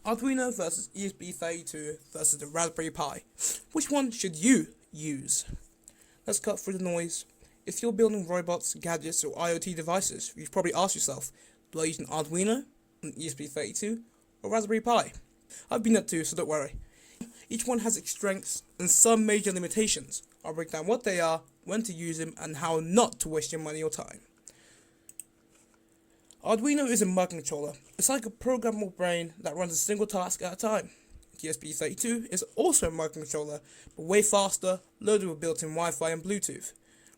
Arduino versus ESP32 versus the Raspberry Pi. Which one should you use? Let's cut through the noise. If you're building robots, gadgets, or IoT devices, you've probably asked yourself, do I use an Arduino, an ESP32, or Raspberry Pi? I've been there too, so don't worry. Each one has its strengths and some major limitations. I'll break down what they are, when to use them, and how not to waste your money or time. Arduino is a microcontroller. It's like a programmable brain that runs a single task at a time. ESP32 is also a microcontroller, but way faster, loaded with built-in Wi-Fi and Bluetooth.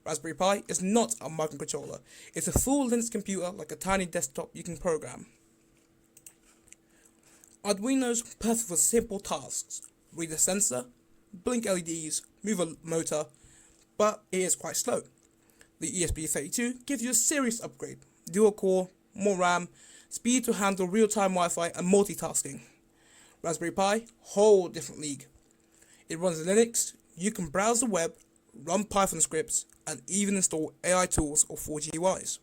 Raspberry Pi is not a microcontroller. It's a full Linux computer like a tiny desktop you can program. Arduino's perfect for simple tasks. Read a sensor, blink LEDs, move a motor, but it is quite slow. The ESP32 gives you a serious upgrade. Dual core, more RAM, speed to handle real-time Wi-Fi and multitasking. Raspberry Pi, whole different league. It runs Linux, you can browse the web, run Python scripts, and even install AI tools or 4G UIs.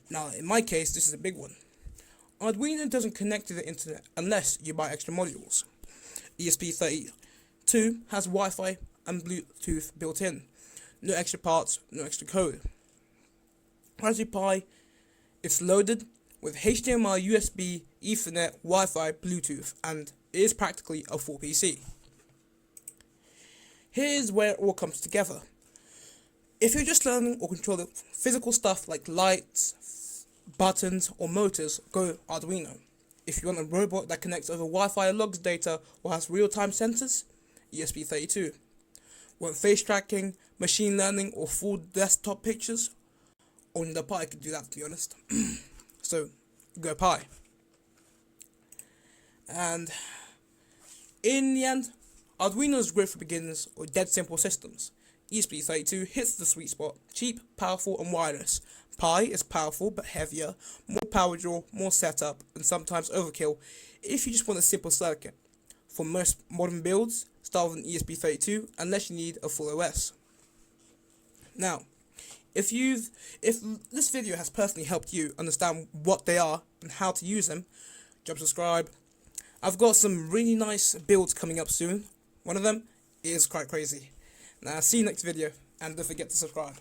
Now, in my case, this is a big one. Arduino doesn't connect to the internet unless you buy extra modules. ESP32 has Wi-Fi and Bluetooth built in. No extra parts, no extra code. Raspberry Pi is loaded with HDMI, USB, Ethernet, Wi-Fi, Bluetooth, and it is practically a full PC. Here's where it all comes together. If you're just learning or controlling physical stuff like lights, buttons, or motors, go Arduino. If you want a robot that connects over Wi-Fi, logs data, or has real-time sensors, ESP32. Want face tracking, machine learning, or full desktop pictures? Only the Pi could do that, to be honest. So, go Pi. And in the end, Arduino is great for beginners or dead simple systems. ESP32 hits the sweet spot, cheap, powerful, and wireless. Pi is powerful but heavier, more power draw, more setup, and sometimes overkill if you just want a simple circuit. For most modern builds, start with an ESP32 unless you need a full OS. Now, if this video has personally helped you understand what they are and how to use them, drop subscribe. I've got some really nice builds coming up soon. One of them is quite crazy. Now, see you next video, and don't forget to subscribe.